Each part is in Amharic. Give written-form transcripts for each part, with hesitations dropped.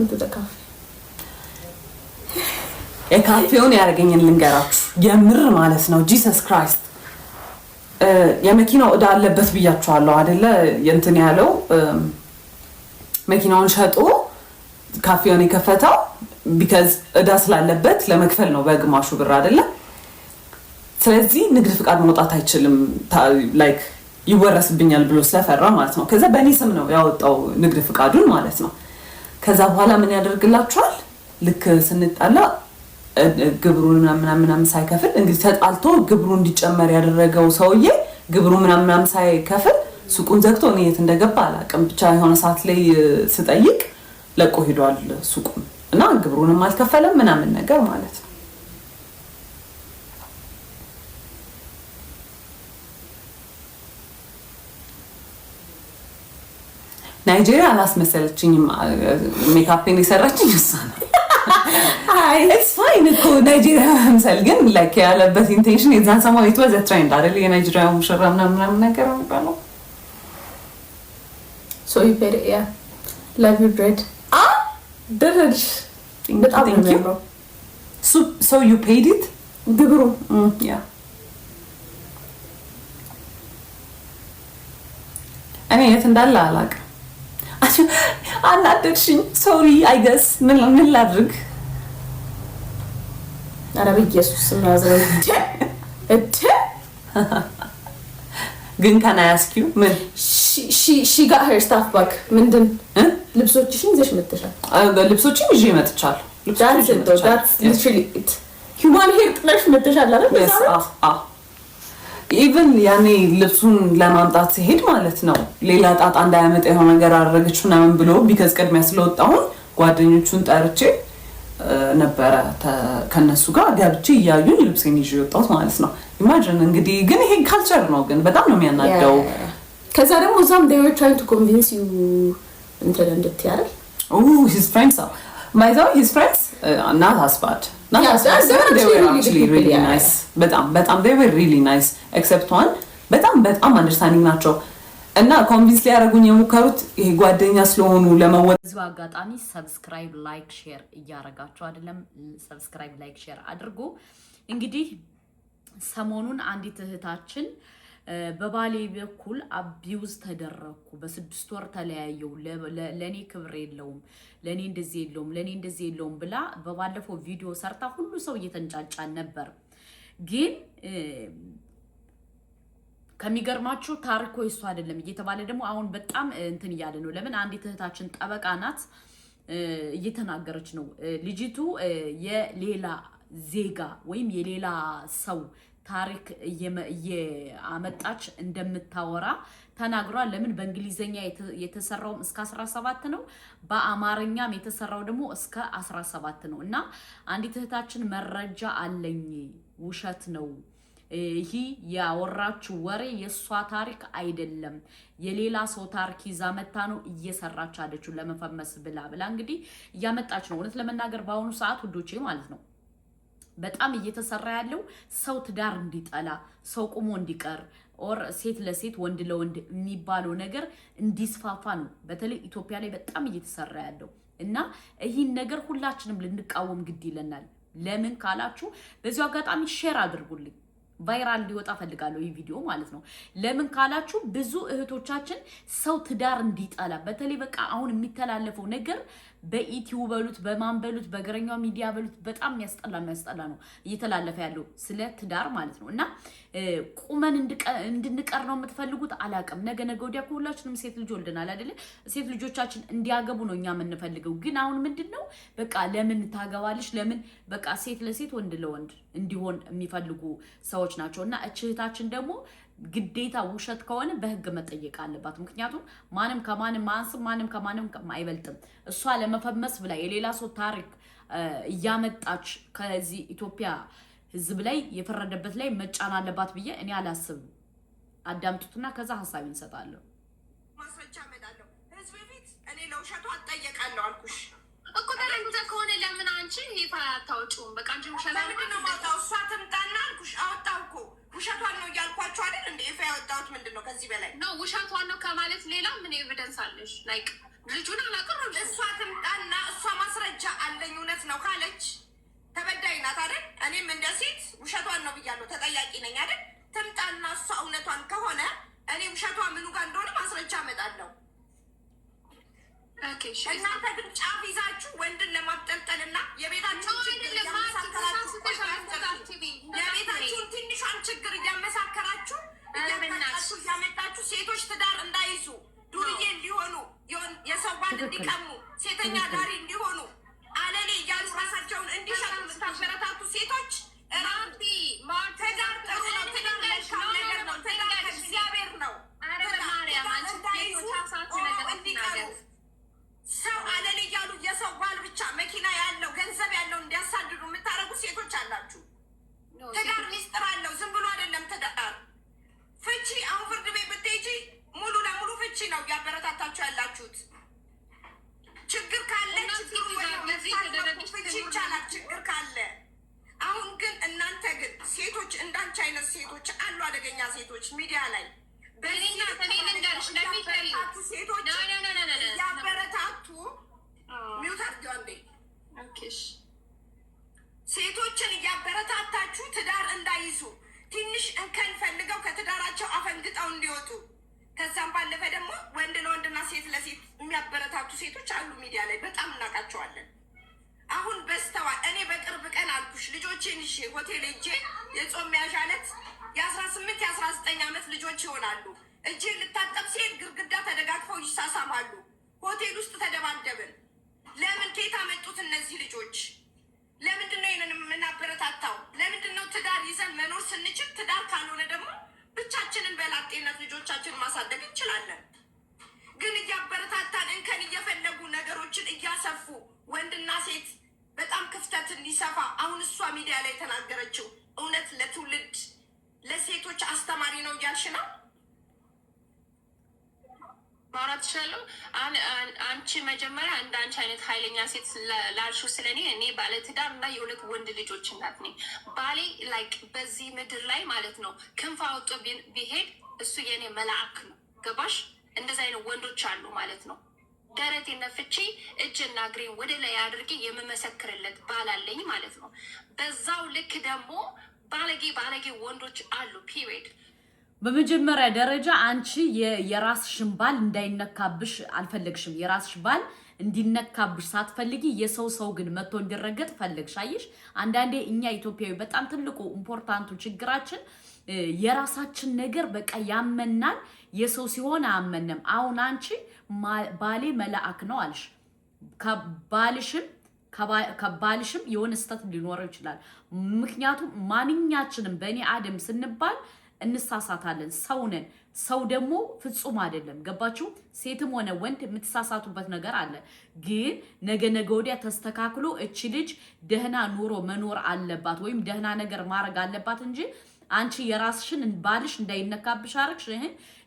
into the cafe የካፌውን ያርገኝን ልንገራችሁ የምር ማለት ነው ጂሰስ ክራይስት የመኪናው እዳ አለበት ብያችኋለሁ አይደለ እንትን ያለው መኪናውን ሸጦ ካፌውን የከፈተው because እዳ ስላለበት ለመክፈል ነው በግማሹ ብር አይደለ ስለዚህ ንግድ ፍቃድ መውጣት አይችልም like ይወረስብኛል ብሎ ስለፈራ ማለት ነው ከዛ በእኔ ስም ነው ያወጣው ንግድ ፍቃዱን ማለት ነው ከዛ በኋላ ምን ያደርግላችኋል ልክ ስንጣላ ግብሩን ምናምን ሳይከፍል እንግዲህ ተጣልቶ ግብሩ እንዲጨመር ያደረገው ሰውዬ ግብሩ ምናምን ሳይከፍል ሱቁን ዘግቶ ነው የት እንደገባ አላውቅም ብቻ የሆነ ሰዓት ላይ ስጠይቅ ለቆ ሄዷል ሱቁን እና ግብሩንም አልከፈለም ምናምን ነገር ማለት ነው ናይጄሪያ አላስመሰለችኝም ሜካፕን የሰራችኝ እሷ ነው it's fine እኮ ናይጄሪያ ምሳሌ ግን like ያለበት ኢንቴንሽን የዛን ሰሞን it was a trend አይደል የናይጄሪያ ሙሽራ ምናምን ነገር ነው so you paid it yeah love you bread did thank you so you paid it ግብሩ yeah እኔ የት እንዳለ አላውቅም አናደድሽኝ ሶሪ አይ ገስ ምን ላድርግ አረብ ኢየሱስ ናዝሬ ግን can I ask you ምን she got her stuff back ምንድን ልብሶችሽን ይዘሽ መጥተሻል ልብሶችን ይዤ መጥቻለሁ that's literally it human hair ጥለሽ መጥተሻል አይደል even ያኔ ልብሱን ለማምጣት ሲሄድ ማለት ነው ሌላ ጣጣ እንዳያመጣ የሆነ ነገር አደረገች ምናምን ብሎ because ቀድሚያ ስለወጣው ጓደኞቹን ጠርቼ ነበረ ከነሱ ጋር ገብቼ ያዩኝ ልብሴን ይዤ ወጣሁት ማለት ነው imagine እንግዲህ ግን ይሄ ካልቸር ነው ግን በጣም ነው የሚያናደው ከዛ ደግሞ ዛም they were trying to convince you እንድትያረል his friends are his friends not as bad not as bad they were actually really nice በጣም they were really nice except one በጣም understanding ናቸው እና ኮንቪንስ ሊያረጉኝ የሞከሩት ይሄ ጓደኛ ስለሆኑ ለመወዝ አጋጣሚ ሰብስክራይብ ላይክ ሼር እያረጋችሁ አይደለም ሰብስክራይብ ላይክ ሼር አድርጉ እንግዲህ ሰሞኑን አንዲት እህታችን በባሌ በኩል አቢውዝ ተደረኩ በ6 ወር ተለያየው ለኔ ክብር የለውም ለኔ እንደዚህ የለውም ብላ በባለፈው ቪዲዮ ሰርታ ሁሉ ሰው እየተንጫጫን ነበር ግን ከሚገርማችሁ ታሪኮ እሱ አይደለም እየተባለ ደግሞ አሁን በጣም እንትን እያለ ነው ለምን አንዲት እህታችን ጠበቃ ናት እየተናገረች ነው ልጅቱ የሌላ ዜጋ ወይም የሌላ ሰው ታሪክ እየአመጣች እንደምታወራ ተናግሯል ለምን በእንግሊዘኛ የተሰራው እስከ 17 ነው በአማርኛም የተሰራው ደግሞ እስከ 17 ነው እና አንዲት እህታችን መረጃ አለኝ ውሸት ነው ይሄ ያወራችሁ ወሬ የሷ ታሪክ አይደለም የሌላ ሰው ታሪክ ይዛ መጣ ነው እየሰራች አለችው ለመፈመስ ብላ እንግዲህ ያመጣች ነው እውነት ለመናገር ባሁኑ ሰዓት ውዶቼ ማለት ነው በጣም እየተሰራ ያለው ሰው ትዳር እንዲጠላ ሰው ቆሞ እንዲቀር ኦር ሴት ለሴት ወንድ ለወንድ የሚባለው ነገር እንዲስፋፋ ነው በተለይ ኢትዮጵያ ላይ በጣም እየተሰራ ያለው እና ይሄን ነገር ሁላችንም ልንቃወም ግድ ይለናል ለምን ካላችሁ በዚሁ አጋጣሚ ሼር አድርጉልኝ ቫይራል እንዲወጣ ፈልጋለሁ ይሄ ቪዲዮ ማለት ነው ለምን ካላችሁ ብዙ እህቶቻችን ሰው ትዳር እንዲጠላ በተለይ በቃ አሁን የሚተላለፈው ነገር በኢቲዩ በሉት በማንበሉት በገረኛው ሚዲያ በሉት በጣም ያስጠላ ነው እየተላለፈ ያለው ስለ ትዳር ማለት ነው እና ቁመን እንድንቀር ነው የምትፈልጉት አላቀም ነገ ወዲያ ሁላችንም ሴት ልጅ ወልደናል አይደለ ሴት ልጆቻችን እንዲያገቡ ነው እኛ የምንፈልገው ግን አሁን ምንድነው በቃ ለምን ታገባለሽ ለምን በቃ ሴት ለሴት ወንድ ለወንድ እንዲሆን የሚፈልጉ ሰዎች ናቸውና እህታችን ደግሞ ግዴታ ውሸት ከሆነ በህግ መጠየቅ አለባት ምክንያቱም ማንም ከማንም ማንስም ማንም ከማንም አይበልጥም እሷ ለመፈመስ ብላ የሌላ ሰው ታሪክ ያመጣች ከዚህ ኢትዮጵያ ህዝብ ላይ የፈረደበት ላይ መጫን አለባት ብዬ እኔ አላስብም አዳምጡትና ከዛ ሐሳብ እንሰጣለሁ ማስረጃ መጣለው ህዝብ ፊት እኔ ለውሸቷ አጠየቃለሁ አልኩሽ እኮ ተረንተ ከሆነ ለምን አንቺ ይፋ አታውጪውም በቃ አንቺ ውሸት ምንድነው ማውጣው እሷ ትምጣና አልኩሽ አወጣው እኮ ውሸቷን ነው እያልኳችሁ አይደል እንዴ ይፋ ያወጣሁት ምንድነው ከዚህ በላይ ነው ውሸቷን ነው ከማለት ሌላ ምን ኤቪደንስ አለሽ ላይክ ልጁን አላቀረብሽም። እሷ ትምጣና እሷ ማስረጃ አለኝ እውነት ነው ካለች ተበዳይ ናት አይደል? እኔም እንደ ሴት ውሸቷን ነው ብያለሁ፣ ተጠያቂ ነኝ አይደል? ትምጣና እሷ እውነቷን ከሆነ እኔ ውሸቷ ምኑ ጋር እንደሆነ ማስረጃ አመጣለሁ። እናንተ ግን ጫፍ ይዛችሁ ወንድን ለማብጠልጠልና የቤታችሁን ችግር ትንሿን ችግር እያመሳከራችሁ እያመጣችሁ ሴቶች ትዳር እንዳይዙ ዱርዬ እንዲሆኑ የሰው ባል እንዲቀሙ ሴተኛ ዳሪ እንዲሆኑ አለሌ እያሉ ራሳቸውን እንዲሸጡ የምታበረታቱ ሴቶች ትዳር ጥሩ ነው። ትዳር መልካም ነገር ነው። ትዳር ከእግዚአብሔር ነው። እንዲቀሩ ሰው አለሌ እያሉ የሰው ባል ብቻ መኪና ያለው ገንዘብ ያለው እንዲያሳድዱ የምታደርጉ ሴቶች አላችሁ። ትዳር ሚስጥር አለው። ዝም ብሎ አይደለም ትዳር። ፍቺ አሁን ፍርድ ቤት ብትሄጂ ሙሉ ለሙሉ ፍቺ ነው እያበረታታችሁ ያላችሁት። ችግር ካለ ፍቺ ይቻላል። ችግር ካለ አሁን ግን እናንተ ግን ሴቶች እንዳንቺ አይነት ሴቶች አሉ፣ አደገኛ ሴቶች ሚዲያ ላይ ሴቶች እያበረታቱ ሴቶችን እያበረታታችሁ ትዳር እንዳይዙ ትንሽ እንከን ፈልገው ከትዳራቸው አፈንግጠው እንዲወጡ ከዛም ባለፈ ደግሞ ወንድ ለወንድና ሴት ለሴት የሚያበረታቱ ሴቶች አሉ ሚዲያ ላይ በጣም እናውቃቸዋለን። አሁን በስተዋል። እኔ በቅርብ ቀን አልኩሽ ልጆቼን ይዤ ሆቴል ሄጄ የጾም መያዣለት የ18 የ19 ዓመት ልጆች ይሆናሉ። እጄ ልታጠብ ሲሄድ ግርግዳ ተደጋግፈው ይሳሳማሉ። ሆቴል ውስጥ ተደባደብን። ለምን ከየት አመጡት እነዚህ ልጆች? ለምንድን ነው ይህንን የምናበረታታው? ለምንድን ነው ትዳር ይዘን መኖር ስንችል ትዳር ካልሆነ ደግሞ ብቻችንን በላጤነት ልጆቻችን ማሳደግ እንችላለን። ግን እያበረታታን እንከን እየፈለጉ ነገሮችን እያሰፉ ወንድና ሴት በጣም ክፍተት እንዲሰፋ አሁን እሷ ሚዲያ ላይ የተናገረችው እውነት ለትውልድ ለሴቶች አስተማሪ ነው እያልሽ ነው ማውራት ይችላለሁ። አንቺ መጀመሪያ እንደ አንቺ አይነት ኃይለኛ ሴት ላልሹ እኔ ባለትዳር እና የሁለት ወንድ ልጆች እናት ነኝ። ባሌ ላይክ በዚህ ምድር ላይ ማለት ነው ክንፍ አውጥቶ ቢሄድ እሱ የኔ መልአክ ነው። ገባሽ? እንደዚህ አይነት ወንዶች አሉ ማለት ነው። ደረቴን ነፍቼ እጅና እግሬን ወደ ላይ አድርጌ የምመሰክርለት ባላለኝ ማለት ነው። በዛው ልክ ደግሞ ባለጌ ወንዶች አሉ። ፒሪድ። በመጀመሪያ ደረጃ አንቺ የራስሽን ባል እንዳይነካብሽ አልፈለግሽም። የራስሽ ባል እንዲነካብሽ ሳትፈልጊ ሰው ግን መጥቶ እንዲረገጥ ፈለግሽ። አየሽ፣ አንዳንዴ እኛ ኢትዮጵያዊ በጣም ትልቁ ኢምፖርታንቱ ችግራችን የራሳችን ነገር በቃ ያመናል፣ የሰው ሲሆን አያመንም። አሁን አንቺ ባሌ መልአክ ነው አልሽ። ከባልሽም የሆነ ስህተት ሊኖረው ይችላል። ምክንያቱም ማንኛችንም በእኔ አደም ስንባል እንሳሳታለን። ሰው ነን። ሰው ደግሞ ፍጹም አይደለም። ገባችሁ? ሴትም ሆነ ወንድ የምትሳሳቱበት ነገር አለ። ግን ነገ ወዲያ ተስተካክሎ እቺ ልጅ ደህና ኑሮ መኖር አለባት ወይም ደህና ነገር ማድረግ አለባት እንጂ አንቺ የራስሽን ባልሽ እንዳይነካብሽ አረግሽ።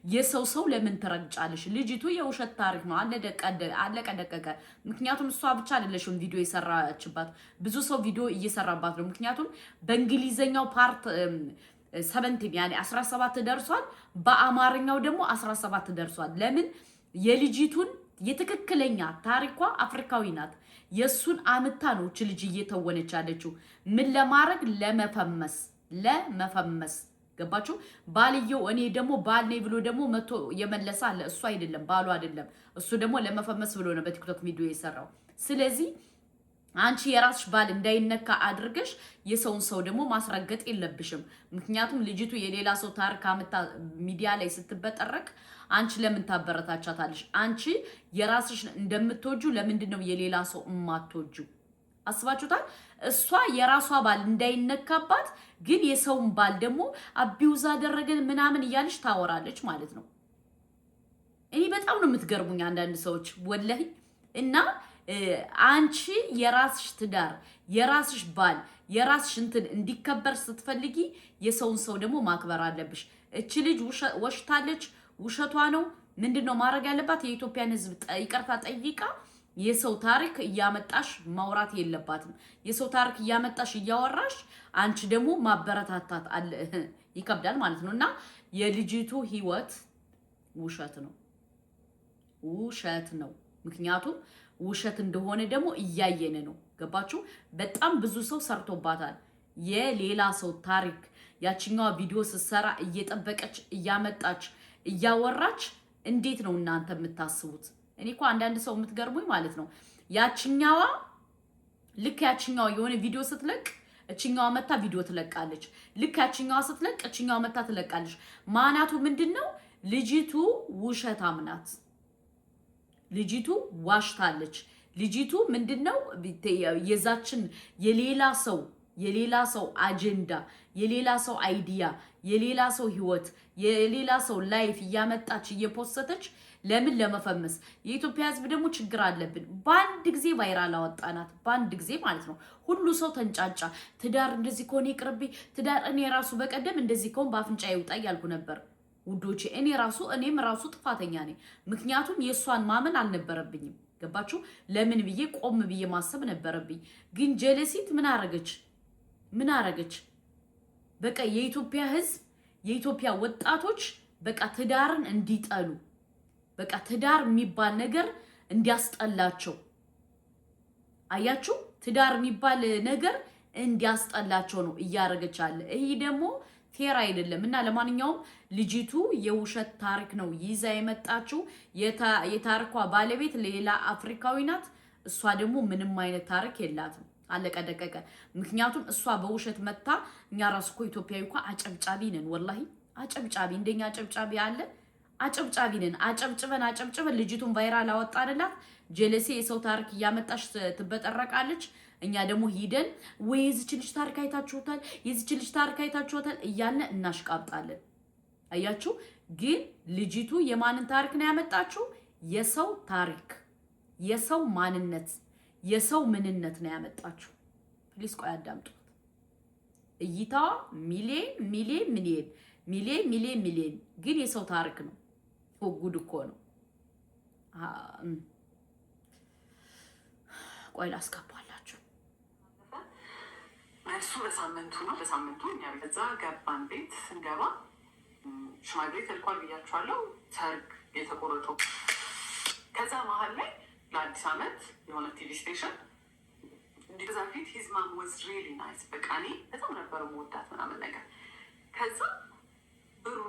የሰው ለምን ትረግጫለሽ? ልጅቱ የውሸት ታሪክ ነው። አለቀ ደቀቀ። ምክንያቱም እሷ ብቻ አይደለሽም ቪዲዮ የሰራችባት፣ ብዙ ሰው ቪዲዮ እየሰራባት ነው። ምክንያቱም በእንግሊዘኛው ፓርት 17 ያኔ 17 ደርሷል፣ በአማርኛው ደግሞ 17 ደርሷል። ለምን? የልጅቱን የትክክለኛ ታሪኳ አፍሪካዊ ናት። የሱን አምታ ነው እቺ ልጅ እየተወነች ያለችው። ምን ለማድረግ? ለመፈመስ ገባችሁ? ባልየው እኔ ደግሞ ባል ነኝ ብሎ ደግሞ መቶ የመለሰ አለ። እሱ አይደለም ባሉ አይደለም። እሱ ደግሞ ለመፈመስ ብሎ ነው በቲክቶክ ቪዲዮ የሰራው። ስለዚህ አንቺ የራስሽ ባል እንዳይነካ አድርገሽ የሰውን ሰው ደግሞ ማስረገጥ የለብሽም። ምክንያቱም ልጅቱ የሌላ ሰው ታሪክ አመጣ ሚዲያ ላይ ስትበጠረቅ አንቺ ለምን ታበረታቻታለሽ? አንቺ የራስሽ እንደምትወጁ ለምንድን ነው የሌላ ሰው እማትወጁ? አስባችሁታል? እሷ የራሷ ባል እንዳይነካባት ግን የሰውን ባል ደግሞ አቢውዝ አደረገን ምናምን እያለች ታወራለች ማለት ነው። እኔ በጣም ነው የምትገርሙኝ አንዳንድ ሰዎች ወላሂ። እና አንቺ የራስሽ ትዳር፣ የራስሽ ባል፣ የራስሽ እንትን እንዲከበር ስትፈልጊ የሰውን ሰው ደግሞ ማክበር አለብሽ። እቺ ልጅ ወሽታለች፣ ውሸቷ ነው። ምንድነው ማድረግ ያለባት? የኢትዮጵያን ሕዝብ ይቅርታ ጠይቃ የሰው ታሪክ እያመጣሽ ማውራት የለባትም። የሰው ታሪክ እያመጣሽ እያወራሽ አንቺ ደግሞ ማበረታታት አለ ይከብዳል ማለት ነው። እና የልጅቱ ህይወት ውሸት ነው። ምክንያቱም ውሸት እንደሆነ ደግሞ እያየን ነው። ገባችሁ? በጣም ብዙ ሰው ሰርቶባታል። የሌላ ሰው ታሪክ ያችኛዋ ቪዲዮ ስትሰራ እየጠበቀች እያመጣች እያወራች እንዴት ነው እናንተ የምታስቡት? እኔ እኮ አንዳንድ ሰው የምትገርሙኝ ማለት ነው። ያችኛዋ ልክ ያችኛዋ የሆነ ቪዲዮ ስትለቅ እችኛዋ መታ ቪዲዮ ትለቃለች። ልክ ያችኛዋ ስትለቅ እችኛዋ መታ ትለቃለች። ማናቱ ምንድነው? ልጅቱ ውሸታም ናት። ልጅቱ ዋሽታለች። ልጅቱ ምንድነው? የዛችን የሌላ ሰው አጀንዳ፣ የሌላ ሰው አይዲያ፣ የሌላ ሰው ህይወት፣ የሌላ ሰው ላይፍ እያመጣች እየፖሰተች ለምን ለመፈመስ። የኢትዮጵያ ህዝብ ደግሞ ችግር አለብን። በአንድ ጊዜ ቫይራል አወጣናት፣ በአንድ ጊዜ ማለት ነው። ሁሉ ሰው ተንጫጫ። ትዳር እንደዚህ ከሆነ ይቅርብኝ፣ ትዳር እኔ ራሱ በቀደም እንደዚህ ከሆነ በአፍንጫ ይውጣ እያልኩ ነበር ውዶቼ። እኔም ራሱ ጥፋተኛ ነኝ። ምክንያቱም የእሷን ማመን አልነበረብኝም። ገባችሁ? ለምን ብዬ ቆም ብዬ ማሰብ ነበረብኝ። ግን ጀለሲት ምን አረገች? በቃ የኢትዮጵያ ህዝብ፣ የኢትዮጵያ ወጣቶች በቃ ትዳርን እንዲጠሉ፣ በቃ ትዳር የሚባል ነገር እንዲያስጠላቸው። አያችሁ? ትዳር የሚባል ነገር እንዲያስጠላቸው ነው እያረገች አለ። ይሄ ደግሞ ፌር አይደለም። እና ለማንኛውም ልጅቱ የውሸት ታሪክ ነው ይዛ የመጣችው። የታሪኳ ባለቤት ሌላ አፍሪካዊ ናት። እሷ ደግሞ ምንም አይነት ታሪክ የላትም። አለቀ ደቀቀ። ምክንያቱም እሷ በውሸት መታ። እኛ ራሱ እኮ ኢትዮጵያዊ እኮ አጨብጫቢ ነን። ወላሂ አጨብጫቢ፣ እንደኛ አጨብጫቢ አለ? አጨብጫቢ ነን። አጨብጭበን ልጅቱን ቫይራል አወጣንላት። ጀለሴ የሰው ታሪክ እያመጣች ትበጠረቃለች። እኛ ደግሞ ሂደን ወይ የዚች ልጅ ታሪክ አይታችኋታል እያልን እናሽቃብጣለን። አያችሁ? ግን ልጅቱ የማንን ታሪክ ነው ያመጣችው? የሰው ታሪክ፣ የሰው ማንነት፣ የሰው ምንነት ነው ያመጣችው። ፕሊስ ቆይ አዳምጡት። እይታዋ ሚሊየን ግን የሰው ታሪክ ነው። ጉድ እኮ ነው። ቆይ ላስገባላችሁ። እሱ በሳምንቱ እኛ በዛ ገባን። ቤት ስንገባ ሽማግሌ ተልኳል ብያችኋለሁ። ሰርግ የተቆረጠው ከዛ መሀል ላይ ለአዲስ ዓመት የሆነ ቲቪ ስቴሽን እንደዛ ፊት ሂዝ ማም ዋዝ ሪሊ ናይስ። በቃ እኔ በጣም ነበር መወዳት ምናምን ነገር። ከዛ ብሩ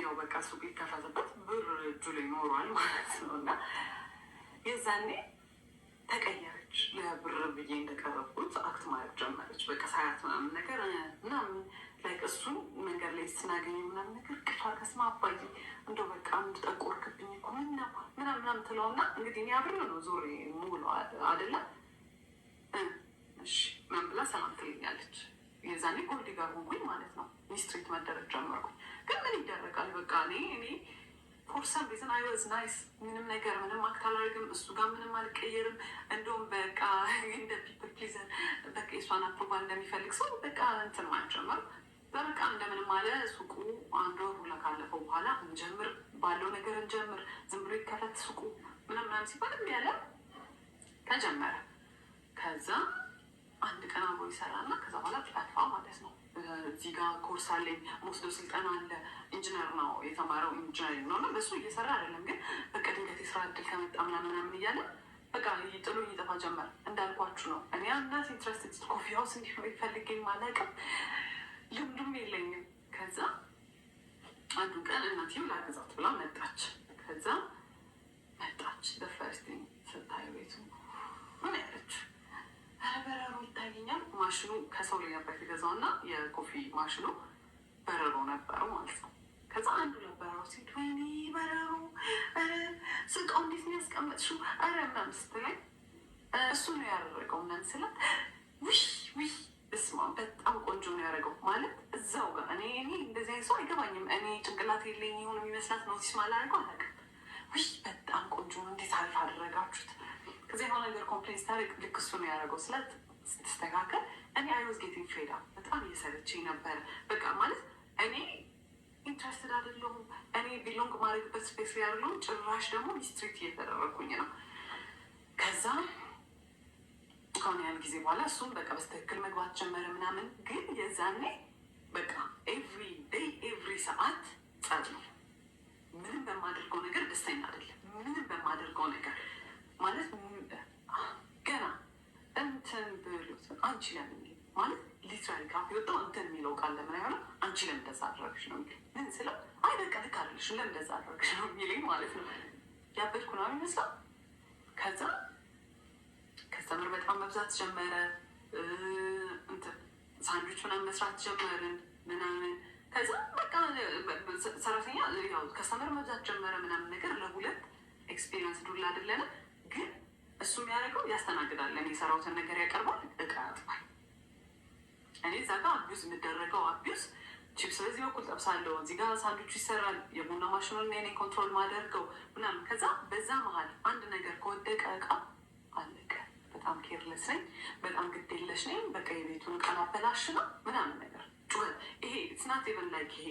ያው በቃ ሱቅ ይከፈትበት ብር እጁ ላይ ኖሯል ማለት ነው። እና የዛኔ ተቀየረች። ለብር ብዬ እንደቀረብኩት አክት ማድረግ ጀመረች። በቃ ሳያት ምናምን ነገር ምናምን ላይ እሱን መንገድ ላይ ስናገኘ ምናምን ነገር ቅፋ ከስማ አባዬ እንደው በቃ እንድጠቆርክብኝ እኮ ምናምን ትለውና እንግዲህ እኔ አብሬ ነው ዞሬ ሙሉ አደለ እሺ ምን ብላ ሰላም ትለኛለች። የዛኔ ጎልዲ ጋር ሆንኩኝ ማለት ነው። ሚስትሪት መደረግ ጀመርኩኝ። ግን ምን ይደረጋል በቃ እኔ ፎር ሰም ሪዝን አይ ዋዝ ናይስ። ምንም ነገር ምንም አክት አላደርግም። እሱ ጋር ምንም አልቀየርም። እንደውም በቃ እንደ ፒፕል ፕሊዘር በቃ የሷን አፕሮቫል እንደሚፈልግ ሰው በቃ እንትን ማለት ጀመርኩ። በቃ እንደምንም አለ ሱቁ አንድ ወር ሁላ ካለፈው በኋላ እንጀምር ባለው ነገር እንጀምር፣ ዝም ብሎ ይከፈት ሱቁ ምናምን ሲባል እምቢ አለ። ተጀመረ። ከዛ አንድ ቀን አብሮ ይሰራና ከዛ በኋላ ጠፋ ማለት ነው። እዚህ ጋር ኮርስ አለኝ መወስደው ስልጠና አለ። ኢንጂነር ነው የተማረው፣ ኢንጂነሪንግ ነው እና በሱ እየሰራ አይደለም። ግን በቃ ድንገት የስራ እድል ከመጣ ምናምን እያለ በቃ ጥሎ እየጠፋ ጀመር። እንዳልኳችሁ ነው እኔ አናት ኢንትረስትድ ኮፊ ሀውስ እንዲሆን ይፈልገኝ ማለቅም ልምዱም የለኝም። ከዛ አንዱ ቀን እናቴም ላገዛት ብላ መጣች። ከዛ መጣች ደፈርስቲኝ ስታይ ቤቱ ምን ያለች በረሮ ይታየኛል። ማሽኑ ከሰው ላይ ነበር የተገዛው እና የኮፊ ማሽኑ በረሮ ነበረው ማለት ነው። ከዛ አንዱ ለበረሮ ሲል ወይኔ በረሮ ስልቃው እንዴት ነው ያስቀመጥሽው? አረ ምናምን ስትለኝ እሱ ነው ያደረገው ምናምን ስላት ውይ እስማ በጣም ቆንጆ ነው ያደረገው ማለት እዛው ጋር እኔ እንደዚህ አይነት ሰው አይገባኝም። እኔ ጭንቅላት የለኝ የሆነ የሚመስላት ኖቲስ ማላደርገው አላውቅም። ውይ በጣም ቆንጆ ነው፣ እንዴት አሪፍ አደረጋችሁት። ከዚህ የሆነ ነገር ኮምፕሌን ስታደርግ ልክ እሱ ነው ያደረገው ስላት ስትስተካከል እኔ አይ ዋዝ ጌቲንግ ፌድ አፕ በጣም እየሰለችኝ ነበረ። በቃ ማለት እኔ ኢንትረስትድ አይደለሁም። እኔ ቢሎንግ ማድረግበት ስፔስ ላይ አይደለሁም። ጭራሽ ደግሞ ሚስትሪት እየተደረግኩኝ ነው። ከዛ ከሆነ ያህል ጊዜ በኋላ እሱም በቃ በስትክክል መግባት ጀመረ ምናምን። ግን የዛኔ በቃ ኤቭሪ ዴይ ኤቭሪ ሰዓት ጸጥ ነው። ምንም በማደርገው ነገር ደስተኛ አይደለም። ምንም በማደርገው ነገር ማለት ገና እንትን ብሎት አንቺ ለምን ማለት ሊትራሊ ካፌ ወጣው እንትን የሚለው ቃል ለምን አይሆንም? አንቺ ለምን እንደዛ አደረግሽ ነው የሚል ምን ስለው አይ በቃ ልክ አይደለሽ ለምን እንደዛ አደረግሽ ነው የሚለኝ ማለት ነው። ያበድኩ ነው የሚመስለው። ከዛ ከስተመር በጣም መብዛት ጀመረ። እንትን ሳንድዊች ምናምን መስራት ጀመርን ምናምን። ከዛ በቃ ሰራተኛ ያው ከስተመር መብዛት ጀመረ ምናምን ነገር ለሁለት ኤክስፒሪየንስ ዱላ አይደለንም። ግን እሱ የሚያደርገው ያስተናግዳል፣ እኔ የሰራሁትን ነገር ያቀርባል፣ እቃ ያጥባል። እኔ እዛ ጋር አቢዩዝ የምደረገው አቢዩዝ ቺፕስ በዚህ በኩል ጠብሳለሁ፣ እዚህ ጋር ሳንድዊቹ ይሰራል፣ የቡና ማሽኑን እኔ ኮንትሮል ማደርገው ምናምን። ከዛ በዛ መሀል አንድ ነገር ከወደቀ እቃ አለቀ። በጣም ኬርለስ ነኝ፣ በጣም ግዴለሽ ነኝ። በቃ የቤቱን እቃ አበላሽ ነው ምናምን ነገር ጩኸት። ይሄ ስናት ኢቨን ላይክ ይሄ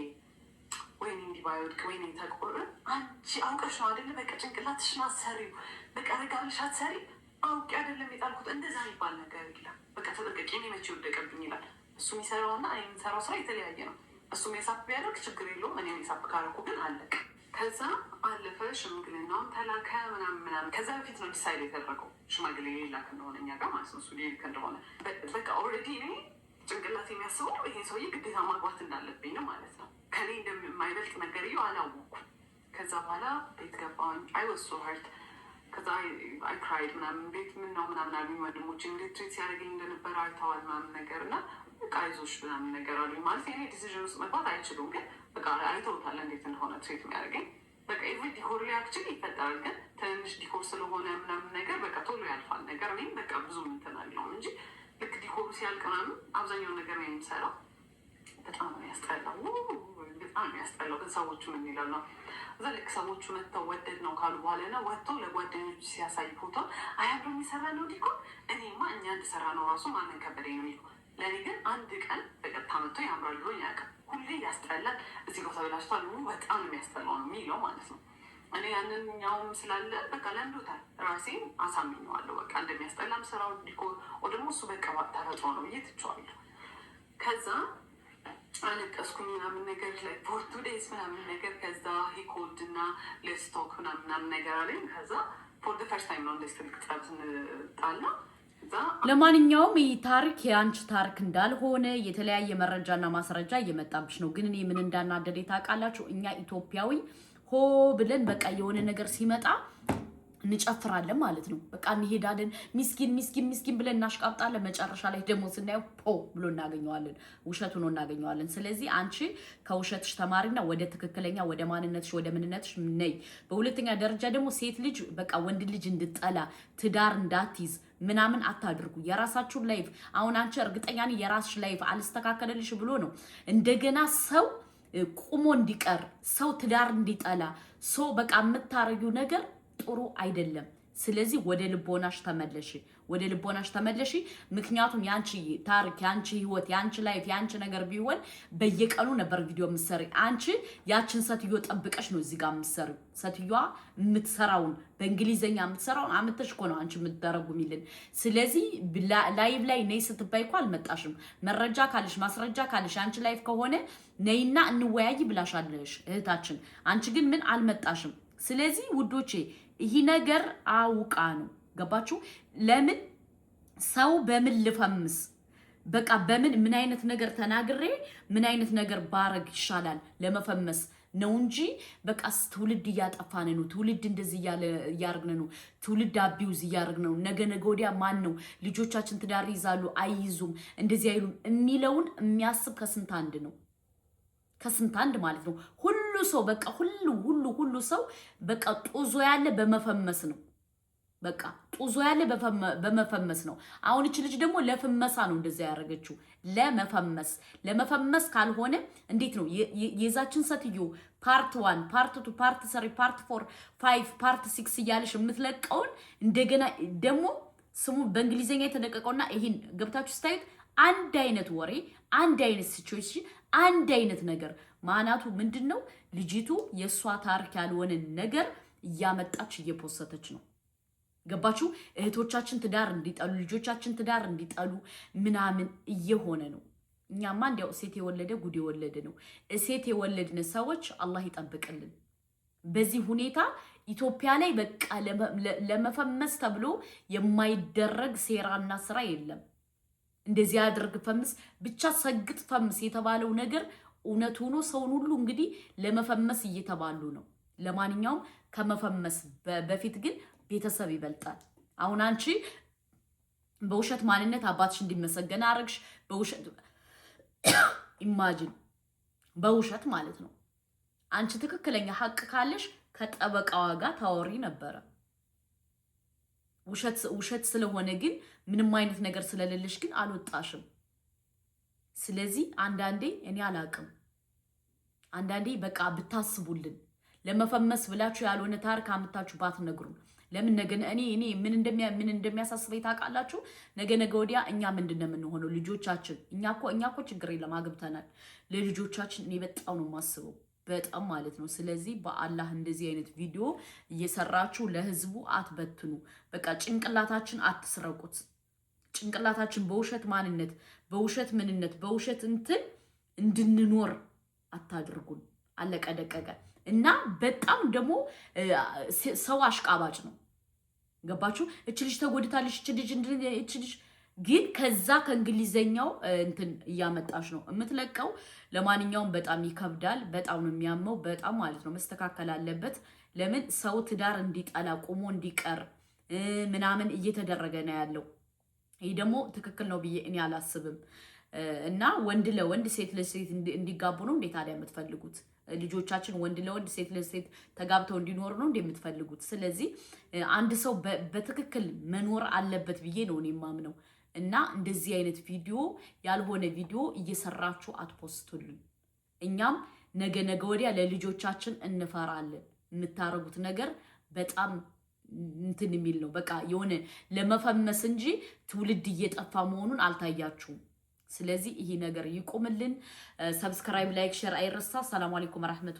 ወይኔ እንዲህ ባይወድቅ ወይኔ ተቆር አንቺ አውቀሽ ነው አይደለ? በቃ ጭንቅላትሽን አትሰሪው፣ በቃ ረጋልሽ አትሰሪ፣ አውቄ አይደለም የጣልኩት እንደዛ ይባል ነገር የለም። በቃ ተጠንቀቂ፣ እኔ መቼ ወደቀብኝ ይላል። እሱ የሚሰራውና እኔ የምሰራው ስራ የተለያየ ነው። እሱ ሜሳፕ ቢያደርግ ችግር የለውም፣ እኔ ሜሳፕ ካረኩ ግን አለቅ። ከዛ አለፈ፣ ሽምግልናውን ተላከ ምናምን ምናምን። ከዛ በፊት ነው ዲሳይድ የተደረገው ሽማግሌ ሊላክ እንደሆነ እኛ ጋር ማለት ነው። እሱ ሊልክ እንደሆነ በቃ ኦልሬዲ እኔ ጭንቅላት የሚያስበው ይሄ ሰውዬ ግዴታ ማግባት እንዳለብኝ ነው ማለት ነው። ከኔ እንደማይበልጥ ነገርየው አላወኩም። ከዛ በኋላ ቤት ገባሁኝ። አይ ወዝ ሶ ሀርት። ከዛ አይ ክራይድ ምናምን ቤት ምን ነው ምናምን አሉኝ ወንድሞቼ፣ እንዴት ትሪት ሲያደርገኝ እንደነበረ አይተዋል ምናምን ነገር እና በቃ አይዞሽ ምናምን ነገር አሉኝ። ማለት የኔ ዲሲዥን ውስጥ መግባት አይችሉም፣ ግን በቃ አይተውታል እንዴት እንደሆነ ትሪት የሚያደርገኝ። በቃ ኤቭሪ ዲኮር ላይ አክቹዋሊ ይፈጠራል፣ ግን ትንንሽ ዲኮር ስለሆነ ምናምን ነገር በቃ ቶሎ ያልፋል ነገር። እኔም በቃ ብዙ እንትን አለውም እንጂ ልክ ዲኮሩ ሲያልቅ ምናምን አብዛኛውን ነገር ነው የምሰራው። በጣም ነው ያስጠላው፣ በጣም ነው ያስጠላው። ግን ሰዎቹ ምን ይላሉ ነው እዛ ልክ ሰዎቹ መጥተው ወደድ ነው ካሉ በኋላ ና ወጥተው ለጓደኞች ሲያሳይ ፎቶ አያምሮ የሚሰራ ነው ዲኮር። እኔማ እኛ እንድሰራ ነው ራሱ ማንን ከበደኝ ነው የሚለው። ለእኔ ግን አንድ ቀን በቀጥታ መጥቶ ያምራል ብሎኝ አያውቅም። ሁሌ ያስጠላል፣ እዚህ ቦታ ተበላሽቷል፣ በጣም ነው የሚያስጠላው ነው የሚለው ማለት ነው። እኔ ያንኛውም ስላለ በቃ ለምዶታል፣ ራሴን አሳምኘዋለሁ። በቃ እንደሚያስጠላም ስራው ዲኮር ደግሞ እሱ በቃ ተፈጥሮ ነው ብዬ ትቼዋለሁ። ከዛ አለቀስኩኝ ምናምን ነገር ላይ ፎር 2 days ምናምን ነገር። ከዛ ሂኮልድ እና ሌስቶክ ምናምን ነገር አለኝ። ከዛ ፎር ደ ፈርስት ታይም ነው እንደዚህ ትልቅ ጠብ ስንጣላ። ለማንኛውም ይህ ታሪክ የአንቺ ታሪክ እንዳልሆነ የተለያየ መረጃና ማስረጃ እየመጣብሽ ነው። ግን እኔ ምን እንዳናደደ ታውቃላችሁ? እኛ ኢትዮጵያዊ ሆ ብለን በቃ የሆነ ነገር ሲመጣ እንጨፍራለን ማለት ነው። በቃ እንሄዳለን፣ ሚስኪን ሚስኪን ሚስኪን ብለን እናሽቃብጣለን። መጨረሻ ላይ ደግሞ ስናየው ፖ ብሎ እናገኘዋለን፣ ውሸቱ ነው እናገኘዋለን። ስለዚህ አንቺ ከውሸትሽ ተማሪና ወደ ትክክለኛ ወደ ማንነትሽ ወደ ምንነትሽ ነይ። በሁለተኛ ደረጃ ደግሞ ሴት ልጅ በቃ ወንድ ልጅ እንድጠላ ትዳር እንዳትይዝ ምናምን አታድርጉ። የራሳችሁን ላይፍ አሁን አንቺ እርግጠኛ ነኝ የራስሽ ላይፍ አልስተካከለልሽ ብሎ ነው እንደገና ሰው ቁሞ እንዲቀር ሰው ትዳር እንዲጠላ ሰው በቃ የምታረጊው ነገር ጥሩ አይደለም። ስለዚህ ወደ ልቦናሽ ተመለሺ፣ ወደ ልቦናሽ ተመለሺ። ምክንያቱም ያንቺ ታሪክ ያንቺ ህይወት ያንቺ ላይፍ ያንቺ ነገር ቢሆን በየቀኑ ነበር ቪዲዮ ምሰሪ። አንቺ ያችን ሰትዮ ጠብቀሽ ነው እዚህ ጋር ምሰሪ። ሰትዮዋ የምትሰራውን በእንግሊዘኛ የምትሰራውን አመተሽ እኮ ነው አንቺ የምትደረጉሚልን። ስለዚህ ላይቭ ላይ ነይ ስትባይ እኮ አልመጣሽም። መረጃ ካለሽ ማስረጃ ካለሽ አንቺ ላይፍ ከሆነ ነይና እንወያይ ብላሻለሽ እህታችን። አንቺ ግን ምን አልመጣሽም። ስለዚህ ውዶቼ ይህ ነገር አውቃ ነው ገባችሁ? ለምን ሰው በምን ልፈምስ በቃ በምን ምን አይነት ነገር ተናግሬ ምን አይነት ነገር ባረግ ይሻላል ለመፈመስ ነው እንጂ በቃ ትውልድ እያጠፋን ነው፣ ትውልድ እንደዚህ እያረግን ነው፣ ትውልድ አቢውዝ እያረግን ነው። ነገ ወዲያ ማን ነው ልጆቻችን ትዳር ይዛሉ አይይዙም እንደዚህ አይሉም የሚለውን የሚያስብ ከስንት አንድ ነው፣ ከስንት አንድ ማለት ነው። ሁሉ ሰው በቃ ሁሉ ሰው በቃ ጡዞ ያለ በመፈመስ ነው። በቃ ጡዞ ያለ በመፈመስ ነው። አሁን እቺ ልጅ ደግሞ ለፍመሳ ነው እንደዛ ያደረገችው፣ ለመፈመስ ካልሆነ እንዴት ነው የዛችን ሰትዮ ፓርት 1 ፓርት 2 ፓርት 3 ፓርት 4 5 ፓርት 6 እያለሽ የምትለቀውን እንደገና ደግሞ ስሙ በእንግሊዘኛ የተደቀቀውና ይሄን ገብታችሁ ስታዩት አንድ አይነት ወሬ አንድ አይነት ሲቹዌሽን አንድ አይነት ነገር ማናቱ ምንድነው? ልጅቱ የሷ ታሪክ ያልሆነ ነገር እያመጣች እየፖሰተች ነው። ገባችሁ? እህቶቻችን ትዳር እንዲጠሉ ልጆቻችን ትዳር እንዲጠሉ ምናምን እየሆነ ነው። እኛማ እንዲያው ሴት የወለደ ጉድ የወለደ ነው። ሴት የወለድን ሰዎች አላህ ይጠብቅልን። በዚህ ሁኔታ ኢትዮጵያ ላይ በቃ ለመፈመስ ተብሎ የማይደረግ ሴራና ስራ የለም። እንደዚህ አድርግ ፈምስ ብቻ ሰግጥ ፈምስ የተባለው ነገር እውነት ሆኖ ሰውን ሁሉ እንግዲህ ለመፈመስ እየተባሉ ነው። ለማንኛውም ከመፈመስ በፊት ግን ቤተሰብ ይበልጣል። አሁን አንቺ በውሸት ማንነት አባትሽ እንዲመሰገን አረግሽ። በውሸት ኢማጂን በውሸት ማለት ነው። አንቺ ትክክለኛ ሀቅ ካለሽ ከጠበቃዋ ጋር ታወሪ ነበረ። ውሸት ስለሆነ ግን ምንም አይነት ነገር ስለሌለሽ ግን አልወጣሽም። ስለዚህ አንዳንዴ እኔ አላቅም፣ አንዳንዴ በቃ ብታስቡልን ለመፈመስ ብላችሁ ያልሆነ ታሪክ አምታችሁ ባትነግሩን። ለምን ነገ እኔ ምን እንደሚያሳስበኝ ታውቃላችሁ? ነገ ወዲያ እኛ ምንድነው የምንሆነው? ልጆቻችን እኛ እኮ ችግር የለም አግብተናል። ለልጆቻችን እኔ በጣም ነው የማስበው፣ በጣም ማለት ነው። ስለዚህ በአላህ እንደዚህ አይነት ቪዲዮ እየሰራችሁ ለህዝቡ አትበትኑ። በቃ ጭንቅላታችን አትስረቁት። ጭንቅላታችን በውሸት ማንነት፣ በውሸት ምንነት፣ በውሸት እንትን እንድንኖር አታድርጉን። አለቀ ደቀቀ። እና በጣም ደግሞ ሰው አሽቃባጭ ነው። ገባችሁ? እች ልጅ ተጎድታለች፣ እች ልጅ ግን ከዛ ከእንግሊዘኛው እንትን እያመጣች ነው የምትለቀው። ለማንኛውም በጣም ይከብዳል። በጣም ነው የሚያመው። በጣም ማለት ነው መስተካከል አለበት። ለምን ሰው ትዳር እንዲጠላ ቆሞ እንዲቀር ምናምን እየተደረገ ነው ያለው። ይህ ደግሞ ትክክል ነው ብዬ እኔ አላስብም። እና ወንድ ለወንድ ሴት ለሴት እንዲጋቡ ነው እንዴ ታዲያ የምትፈልጉት? ልጆቻችን ወንድ ለወንድ ሴት ለሴት ተጋብተው እንዲኖሩ ነው እንዴ የምትፈልጉት? ስለዚህ አንድ ሰው በትክክል መኖር አለበት ብዬ ነው እኔ የማምነው። እና እንደዚህ አይነት ቪዲዮ ያልሆነ ቪዲዮ እየሰራችሁ አትፖስቱልን። እኛም ነገ ወዲያ ለልጆቻችን እንፈራለን። የምታረጉት ነገር በጣም እንትን የሚል ነው። በቃ የሆነ ለመፈመስ እንጂ ትውልድ እየጠፋ መሆኑን አልታያችሁም። ስለዚህ ይሄ ነገር ይቆምልን። ሰብስክራይብ፣ ላይክ፣ ሼር አይረሳ። ሰላም አለይኩም ወራህመቱ